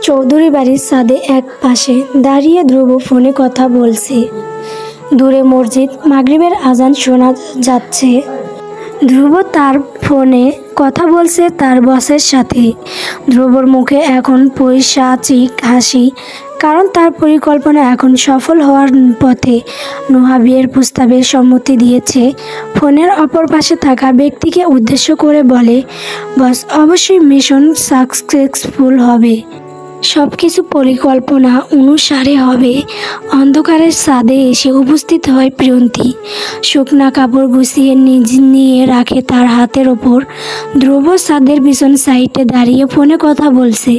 চৌধুরী বাড়ির ছাদে এক পাশে দাঁড়িয়ে ধ্রুব ফোনে কথা বলছে। দূরে মসজিদ মাগরিবের আজান শোনা যাচ্ছে। ধ্রুব তার ফোনে কথা বলছে তার বসের সাথে। ধ্রুবর মুখে এখন পৈশাচিক হাসি, কারণ তার পরিকল্পনা এখন সফল হওয়ার পথে। নুহা বিয়ের প্রস্তাবে সম্মতি দিয়েছে। ফোনের অপর পাশে থাকা ব্যক্তিকে উদ্দেশ্য করে বলে, বস, অবশ্যই মিশন সাকসেসফুল হবে, সব কিছু পরিকল্পনা অনুসারে হবে। অন্ধকারের ছাদে এসে উপস্থিত হয় প্রিয়ন্তী। শুকনা কাপড় গুছিয়ে নিয়ে রাখে তার হাতের ওপর। ধ্রুব ছাদের পিছন সাইডে দাঁড়িয়ে ফোনে কথা বলছে,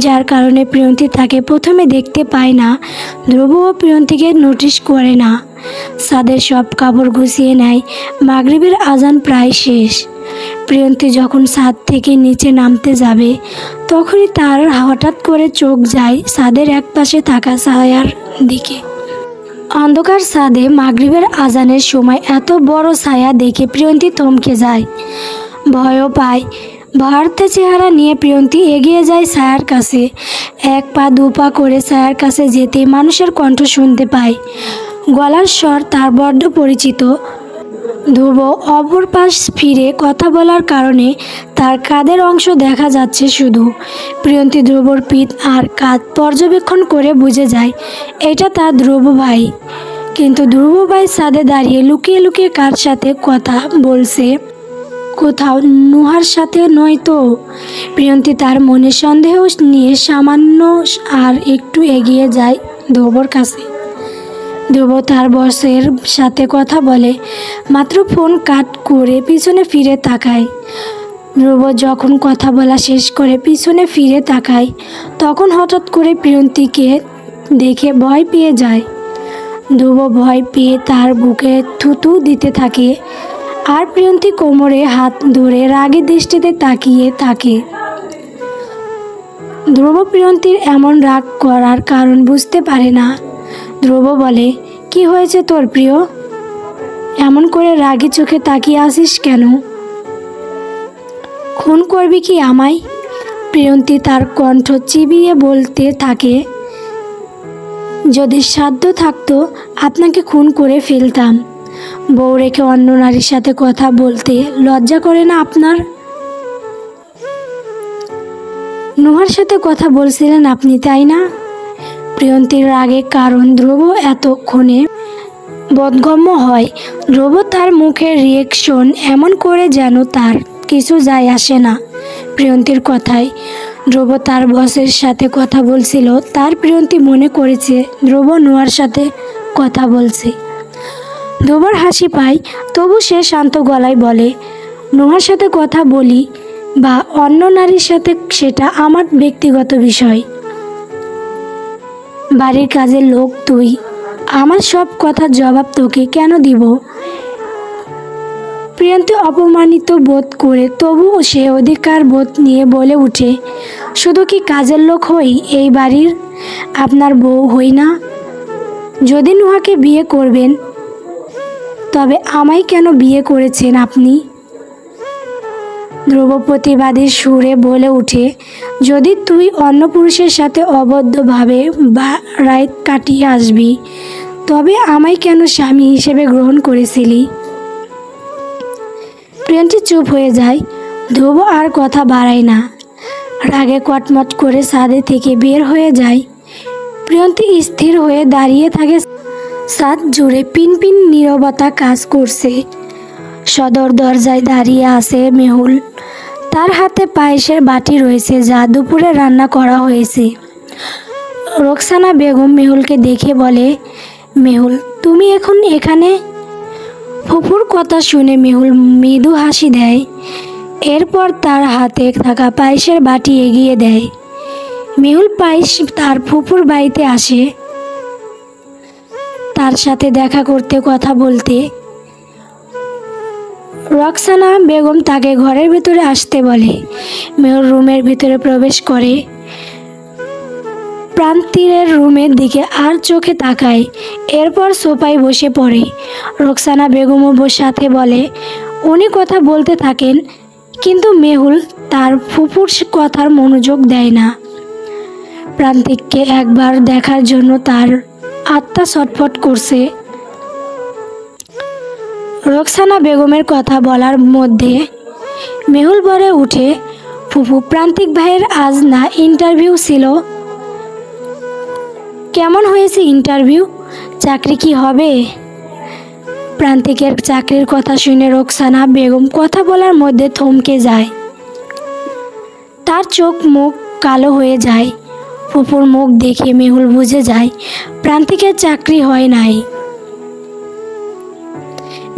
যার কারণে প্রিয়ন্তী তাকে প্রথমে দেখতে পায় না। ধ্রুবও প্রিয়ন্তীকে নোটিশ করে না। ছাদের সব কাপড় গুছিয়ে নেয়। মাগরিবের আজান প্রায় শেষ। প্রিয়ন্তী যখন ছাদ থেকে নিচে নামতে যাবে, তখনই তার হঠাৎ করে চোখ যায় ছাদের এক পাশে থাকা ছায়ার দিকে। অন্ধকার ছাদে মাগরিবের আজানের সময় এত বড় ছায়া দেখে প্রিয়ন্তী থমকে যায়, ভয়ও পায়। ভয়ার্থ চেহারা নিয়ে প্রিয়ন্তী এগিয়ে যায় ছায়ার কাছে। এক পা দু পা করে ছায়ার কাছে যেতে মানুষের কণ্ঠ শুনতে পায়। গলার স্বর তার বড্ড পরিচিত। ধ্রুব অপর পাশ ফিরে কথা বলার কারণে তার কাঁধের অংশ দেখা যাচ্ছে শুধু। প্রিয়ন্তী ধ্রুবর পিঠ আর কাঁধ পর্যবেক্ষণ করে বুঝে যায় এটা তার ধ্রুব ভাই। কিন্তু ধ্রুব ভাই ছাদে দাঁড়িয়ে লুকিয়ে লুকিয়ে কার সাথে কথা বলছে, কোথাও নুহার সাথে নয় তো? প্রিয়ন্তী তার মনে সন্দেহ নিয়ে সামান্য আর একটু এগিয়ে যায় ধ্রুবর কাছে। ধ্রুব তার বসের সাথে কথা বলে, মাত্র ফোন কাট করে পিছনে ফিরে তাকায়। ধ্রুব যখন কথা বলা শেষ করে পিছনে ফিরে তাকায়, তখন হঠাৎ করে প্রিয়ন্তীকে দেখে ভয় পেয়ে যায়। ধ্রুব ভয় পেয়ে তার বুকে থুতু দিতে থাকে, আর প্রিয়ন্তী কোমরে হাত ধরে রাগী দৃষ্টিতে তাকিয়ে থাকে। ধ্রুব প্রিয়ন্তীর এমন রাগ করার কারণ বুঝতে পারে না। ধ্রুব বলে, কি হয়েছে তোর প্রিয়? এমন করে রাগী চোখে তাকিয়ে আসিস কেন? খুন করবি কি আমায়? প্রিয়ন্তী তার কণ্ঠ চিবিয়ে বলতে থাকে, যদি সাধ্য থাকতো আপনাকে খুন করে ফেলতাম। বউ রেখে অন্য নারীর সাথে কথা বলতে লজ্জা করে না আপনার? নুহার সাথে কথা বলছিলেন আপনি, তাই না? প্রিয়ন্তীর রাগের কারণ ধ্রুব এতক্ষণে বোধগম্য হয়। ধ্রুব তার মুখের রিয়েকশন এমন করে যেন তার কিছু যায় আসে না প্রিয়ন্তীর কথায়। ধ্রুব তার বসের সাথে কথা বলছিল, তার প্রিয়ন্তী মনে করেছে ধ্রুব নুহার সাথে কথা বলছে। ধ্রুবর হাসি পায়, তবু সে শান্ত গলায় বলে, নুহার সাথে কথা বলি বা অন্য নারীর সাথে সেটা আমার ব্যক্তিগত বিষয়। বাড়ির কাজের লোক তুই, আমার সব কথার জবাব তোকে কেন দিব? প্রিয়ন্তী অপমানিত বোধ করে, তবুও সে অধিকার বোধ নিয়ে বলে উঠে, শুধু কি কাজের লোক হই এই বাড়ির? আপনার বউ হই না? যদি নুহাকে বিয়ে করবেন, তবে আমায় কেন বিয়ে করেছেন আপনি? ধ্রুব প্রতিবাদী সুরে বলে উঠে, যদি তুই অন্য পুরুষের সাথে অবৈধভাবে রাত কাটিয়ে আসবি, তবে আমায় কেন স্বামী হিসেবে গ্রহণ করেছিলি? প্রিয়ন্তী চুপ হয়ে যায়। ধ্রুব আর কথা বাড়ায় না, রাগে কটমট করে ছাদে থেকে বের হয়ে যায়। প্রিয়ন্তী স্থির হয়ে দাঁড়িয়ে থাকে। ছাদ জুড়ে পিনপিন নীরবতা কাজ করছে। সদর দরজায় দাঁড়িয়ে আছে মেহুল। তার হাতে পায়েসের বাটি রয়েছে, যা দুপুরে রান্না করা হয়েছে। রোকসানা বেগম মেহুলকে দেখে বলে, মেহুল, তুমি এখন এখানে? ফুপুর কথা শুনে মেহুল মৃদু হাসি দেয়। এরপর তার হাতে থাকা পায়েসের বাটি এগিয়ে দেয়। মেহুল পায়েস তার ফুপুর বাড়িতে আসে তার সাথে দেখা করতে, কথা বলতে। রোকসানা বেগম তাকে ঘরের ভিতরে আসতে বলে। মেহুল রুমের ভিতরে প্রবেশ করে। প্রান্তিরের রুমের দিকে আর চোখে তাকায়, এরপর সোফায় বসে পড়ে। রোকসানা বেগমও সাথে বলে। উনি কথা বলতে থাকেন, কিন্তু মেহুল তার ফুপুর কথার মনোযোগ দেয় না। প্রান্তিককে একবার দেখার জন্য তার আত্মা ছটফট করছে। রোকসানা বেগমের কথা বলার মধ্যে মেহুল বলে উঠে, ফুপু, প্রান্তিক ভাইয়ের আজ না ইন্টারভিউ ছিল? কেমন হয়েছে ইন্টারভিউ? চাকরি কি হবে? প্রান্তিকের চাকরির কথা শুনে রোকসানা বেগম কথা বলার মধ্যে থমকে যায়। তার চোখ মুখ কালো হয়ে যায়। ফুপুর মুখ দেখে মেহুল বুঝে যায় প্রান্তিকের চাকরি হয় নাই।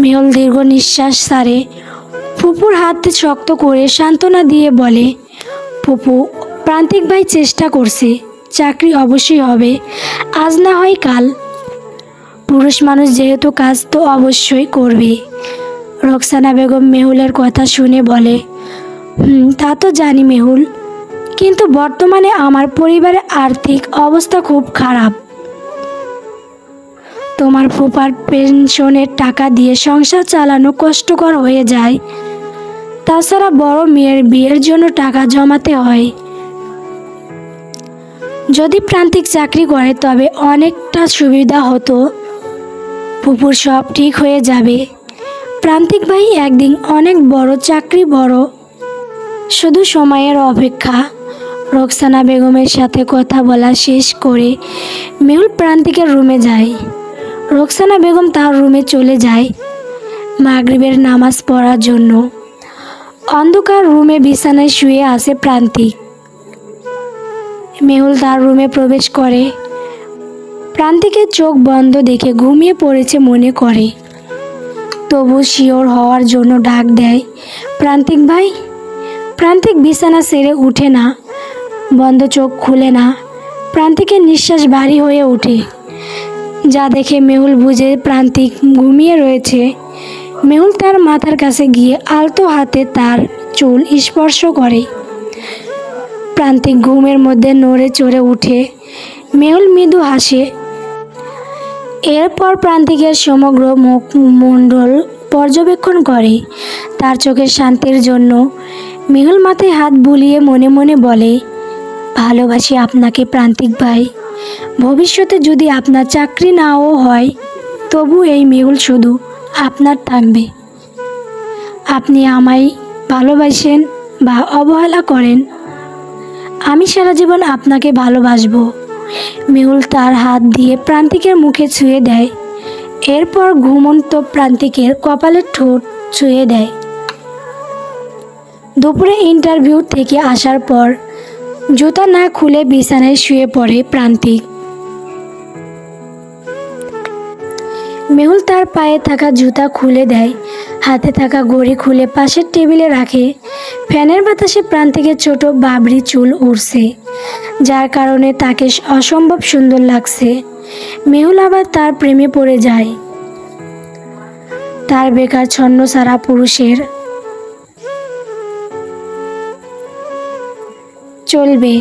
মেহুল দীর্ঘ নিঃশ্বাস ছাড়ে, ফুপুর হাত শক্ত করে সান্ত্বনা দিয়ে বলে, ফুপু, প্রান্তিক ভাই চেষ্টা করছে, চাকরি অবশ্যই হবে, আজ না হয় কাল। পুরুষ মানুষ যেহেতু কাজ তো অবশ্যই করবে। রোকসানা বেগম মেহুলের কথা শুনে বলে, তা তো জানি মেহুল, কিন্তু বর্তমানে আমার পরিবারের আর্থিক অবস্থা খুব খারাপ। তোমার ফুপার পেনশনের টাকা দিয়ে সংসার চালানো কষ্টকর হয়ে যায়। তাছাড়া বড় মেয়ের বিয়ের জন্য টাকা জমাতে হয়। যদি প্রান্তিক চাকরি করে তবে অনেকটা সুবিধা হতো। ফুপুর সব ঠিক হয়ে যাবে। প্রান্তিক ভাই একদিন অনেক বড় চাকরি, বড়, শুধু সময়ের অপেক্ষা। রোকসানা বেগমের সাথে কথা বলা শেষ করে মেহুল প্রান্তিকের রুমে যায়। রোকসানা বেগম তার রুমে চলে যায় মাগরিবের নামাজ পড়ার জন্য। অন্ধকার রুমে বিছানায় শুয়ে আছে প্রান্তিক। মেহুল তার রুমে প্রবেশ করে। প্রান্তিকের চোখ বন্ধ দেখে ঘুমিয়ে পড়েছে মনে করে, তবু শিওর হওয়ার জন্য ডাক দেয়, প্রান্তিক ভাই। প্রান্তিক বিছানা ছেড়ে উঠে না, বন্ধ চোখ খুলে না। প্রান্তিকের নিঃশ্বাস ভারী হয়ে ওঠে, যা দেখে মেহুল বুঝে প্রান্তিক ঘুমিয়ে রয়েছে। মেহুল তার মাথার কাছে গিয়ে আলতো হাতে তার চুল স্পর্শ করে। প্রান্তিক ঘুমের মধ্যে নড়ে চড়ে উঠে। মেহুল মৃদু হাসে। এরপর প্রান্তিকের সমগ্র মুখমণ্ডল পর্যবেক্ষণ করে। তার চোখের শান্তির জন্য মেহুল মাথায় হাত বুলিয়ে মনে মনে বলে, ভালোবাসি আপনাকে প্রান্তিক ভাই। ভবিষ্যতে যদি আপনার চাকরি নাও হয়, তবু এই মেহুল শুধু আপনার থাকবে। আপনি আমায় ভালোবাসেন বা অবহেলা করেন, আমি সারা জীবন আপনাকে ভালোবাসবো। মেহুল তার হাত দিয়ে প্রান্তিকের মুখে ছুঁয়ে দেয়। এরপর ঘুমন্ত প্রান্তিকের কপালের ঠোঁট ছুঁয়ে দেয়। দুপুরে ইন্টারভিউ থেকে আসার পর জুতা না খুলে বিছানায় শুয়ে পড়ে প্রান্তিক। মেহুল তার পায়ে থাকা জুতা খুলে দেয়, হাতে থাকা ঘড়ি খুলে পাশের টেবিলে রাখে। ফ্যানের বাতাসে প্রান্তিকের ছোট বাবরি চুল উড়ছে, যার কারণে তাকে অসম্ভব সুন্দর লাগছে। মেহুল আবার তার প্রেমে পড়ে যায়। তার বেকার ছন্নছাড়া পুরুষের চলবে।